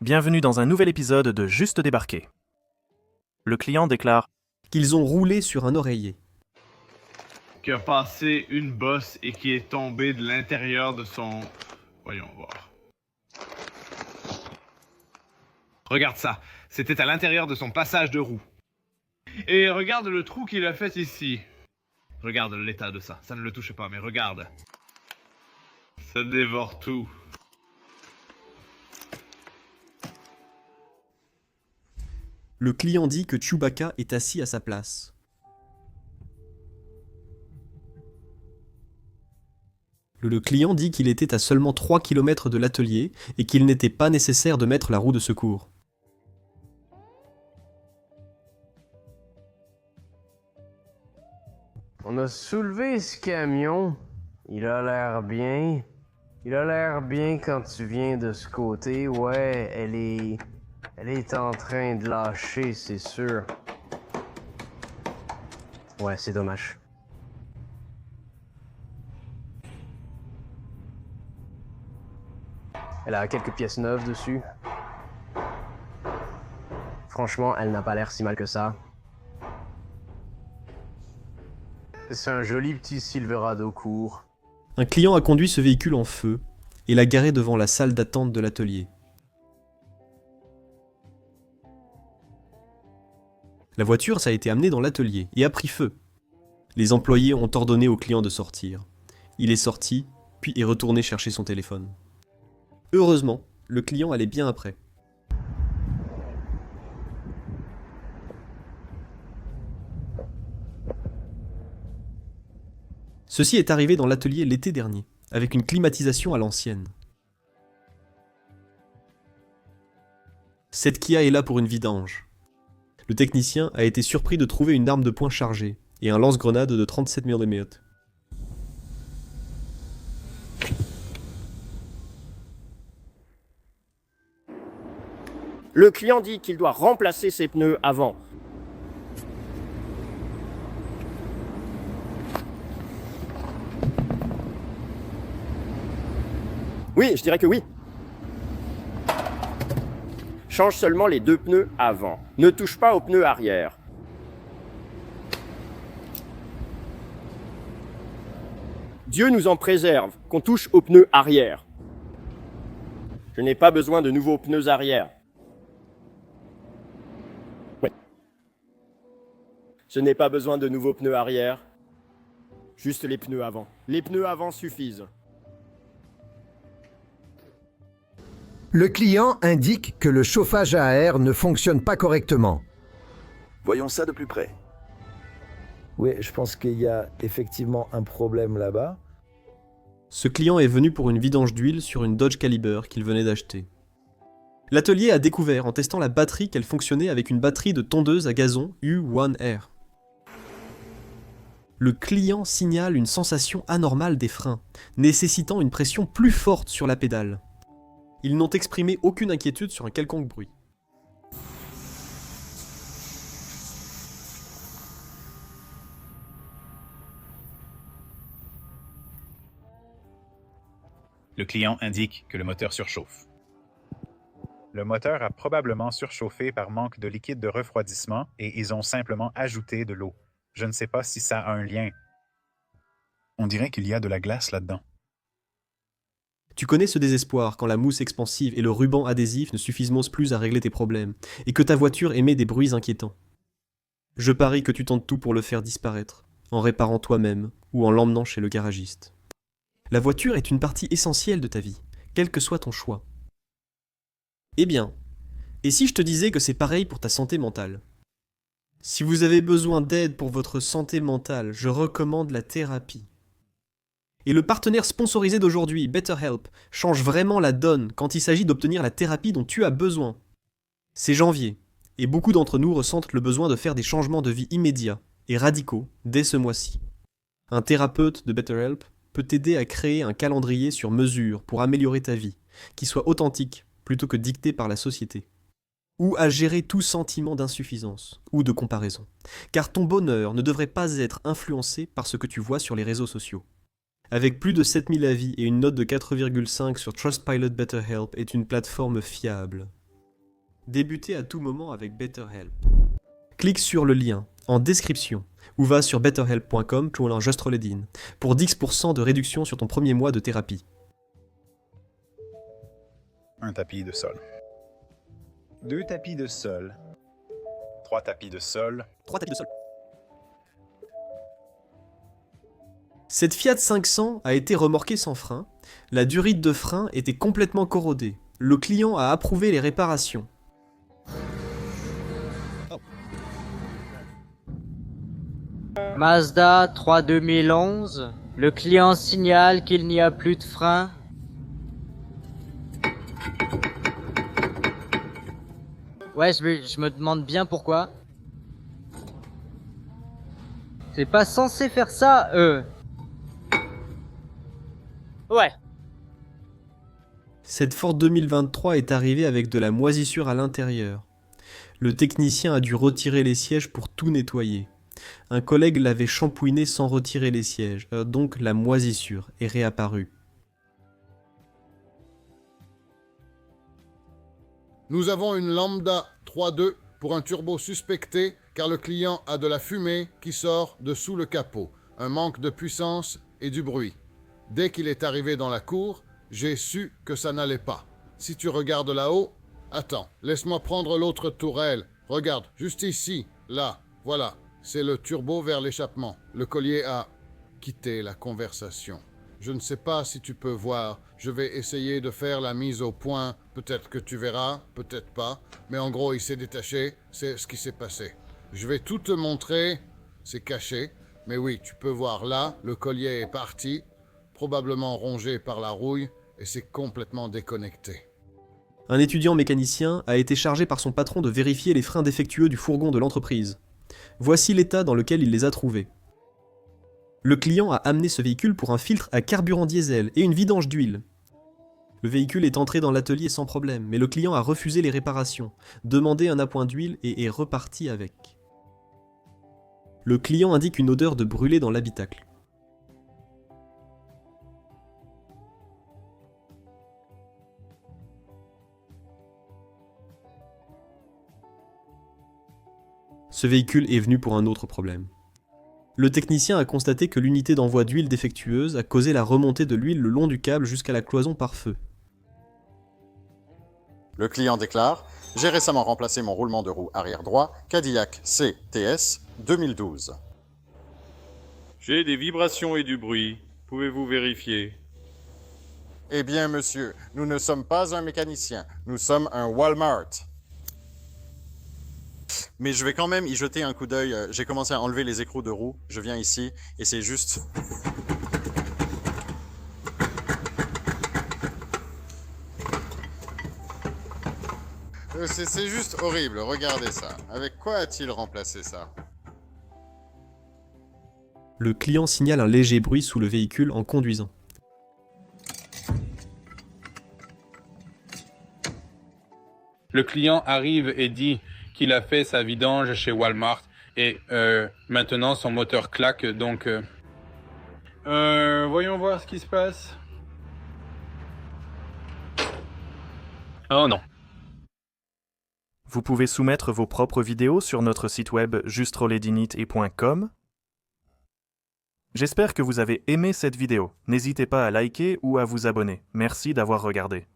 Bienvenue dans un nouvel épisode de Juste débarqué. Le client déclare qu'ils ont roulé sur un oreiller. Qui a passé une bosse et qui est tombé de l'intérieur de son... Voyons voir. Regarde ça, c'était à l'intérieur de son passage de roue. Et regarde le trou qu'il a fait ici. Regarde l'état de ça, ça ne le touche pas, mais regarde. Ça dévore tout. Le client dit que Chewbacca est assis à sa place. Le client dit qu'il était à seulement 3 km de l'atelier et qu'il n'était pas nécessaire de mettre la roue de secours. On a soulevé ce camion. Il a l'air bien. Il a l'air bien quand tu viens de ce côté. Ouais, elle est en train de lâcher, c'est sûr. Ouais, c'est dommage. Elle a quelques pièces neuves dessus. Franchement, elle n'a pas l'air si mal que ça. C'est un joli petit Silverado court. Un client a conduit ce véhicule en feu et l'a garé devant la salle d'attente de l'atelier. La voiture, ça a été amenée dans l'atelier et a pris feu. Les employés ont ordonné au client de sortir. Il est sorti, puis est retourné chercher son téléphone. Heureusement, le client allait bien après. Ceci est arrivé dans l'atelier l'été dernier, avec une climatisation à l'ancienne. Cette Kia est là pour une vidange. Le technicien a été surpris de trouver une arme de poing chargée et un lance-grenade de 37 mm. Le client dit qu'il doit remplacer ses pneus avant. Oui, je dirais que oui. Change seulement les 2 pneus avant. Ne touche pas aux pneus arrière. Dieu nous en préserve, qu'on touche aux pneus arrière. Je n'ai pas besoin de nouveaux pneus arrière. Oui. Je n'ai pas besoin de nouveaux pneus arrière. Juste les pneus avant. Les pneus avant suffisent. Le client indique que le chauffage à air ne fonctionne pas correctement. Voyons ça de plus près. Oui, je pense qu'il y a effectivement un problème là-bas. Ce client est venu pour une vidange d'huile sur une Dodge Caliber qu'il venait d'acheter. L'atelier a découvert en testant la batterie qu'elle fonctionnait avec une batterie de tondeuse à gazon U1R. Le client signale une sensation anormale des freins, nécessitant une pression plus forte sur la pédale. Ils n'ont exprimé aucune inquiétude sur un quelconque bruit. Le client indique que le moteur surchauffe. Le moteur a probablement surchauffé par manque de liquide de refroidissement et ils ont simplement ajouté de l'eau. Je ne sais pas si ça a un lien. On dirait qu'il y a de la glace là-dedans. Tu connais ce désespoir quand la mousse expansive et le ruban adhésif ne suffisent plus à régler tes problèmes, et que ta voiture émet des bruits inquiétants. Je parie que tu tentes tout pour le faire disparaître, en réparant toi-même ou en l'emmenant chez le garagiste. La voiture est une partie essentielle de ta vie, quel que soit ton choix. Eh bien, et si je te disais que c'est pareil pour ta santé mentale ? Si vous avez besoin d'aide pour votre santé mentale, je recommande la thérapie. Et le partenaire sponsorisé d'aujourd'hui, BetterHelp, change vraiment la donne quand il s'agit d'obtenir la thérapie dont tu as besoin. C'est janvier, et beaucoup d'entre nous ressentent le besoin de faire des changements de vie immédiats et radicaux dès ce mois-ci. Un thérapeute de BetterHelp peut t'aider à créer un calendrier sur mesure pour améliorer ta vie, qui soit authentique plutôt que dicté par la société. Ou à gérer tout sentiment d'insuffisance ou de comparaison. Car ton bonheur ne devrait pas être influencé par ce que tu vois sur les réseaux sociaux. Avec plus de 7000 avis et une note de 4,5 sur Trustpilot, BetterHelp est une plateforme fiable. Débutez à tout moment avec BetterHelp. Clique sur le lien en description ou va sur betterhelp.com pour 10% de réduction sur ton premier mois de thérapie. Un tapis de sol. 2 tapis de sol. 3 tapis de sol. 3 tapis de sol. Cette Fiat 500 a été remorquée sans frein. La durite de frein était complètement corrodée. Le client a approuvé les réparations. Mazda 3 2011. Le client signale qu'il n'y a plus de frein. Ouais, je me demande bien pourquoi. C'est pas censé faire ça, Ouais. Cette Ford 2023 est arrivée avec de la moisissure à l'intérieur. Le technicien a dû retirer les sièges pour tout nettoyer. Un collègue l'avait shampouiné sans retirer les sièges, donc la moisissure est réapparue. Nous avons une Lambda 3.2 pour un turbo suspecté car le client a de la fumée qui sort de sous le capot, un manque de puissance et du bruit. Dès qu'il est arrivé dans la cour, j'ai su que ça n'allait pas. Si tu regardes là-haut, attends, laisse-moi prendre l'autre tourelle. Regarde, juste ici, là, voilà. C'est le turbo vers l'échappement. Le collier a quitté la conversation. Je ne sais pas si tu peux voir. Je vais essayer de faire la mise au point. Peut-être que tu verras, peut-être pas. Mais en gros, il s'est détaché. C'est ce qui s'est passé. Je vais tout te montrer. C'est caché. Mais oui, tu peux voir là, le collier est parti. Probablement rongé par la rouille. Et c'est complètement déconnecté. Un étudiant mécanicien a été chargé par son patron de vérifier les freins défectueux du fourgon de l'entreprise. Voici l'état dans lequel il les a trouvés. Le client a amené ce véhicule pour un filtre à carburant diesel et une vidange d'huile. Le véhicule est entré dans l'atelier sans problème, mais le client a refusé les réparations, demandé un appoint d'huile et est reparti avec. Le client indique une odeur de brûlé dans l'habitacle. Ce véhicule est venu pour un autre problème. Le technicien a constaté que l'unité d'envoi d'huile défectueuse a causé la remontée de l'huile le long du câble jusqu'à la cloison par feu. Le client déclare « J'ai récemment remplacé mon roulement de roue arrière droit Cadillac CTS 2012. » J'ai des vibrations et du bruit. Pouvez-vous vérifier? Eh bien, monsieur, nous ne sommes pas un mécanicien. Nous sommes un Walmart. Mais je vais quand même y jeter un coup d'œil. J'ai commencé à enlever les écrous de roue. Je viens ici et c'est juste... C'est juste horrible, regardez ça. Avec quoi a-t-il remplacé ça? Le client signale un léger bruit sous le véhicule en conduisant. Le client arrive et dit qu'il a fait sa vidange chez Walmart et maintenant son moteur claque, donc voyons voir ce qui se passe. Oh non. Vous pouvez soumettre vos propres vidéos sur notre site web justroledinit.com. J'espère que vous avez aimé cette vidéo. N'hésitez pas à liker ou à vous abonner. Merci d'avoir regardé.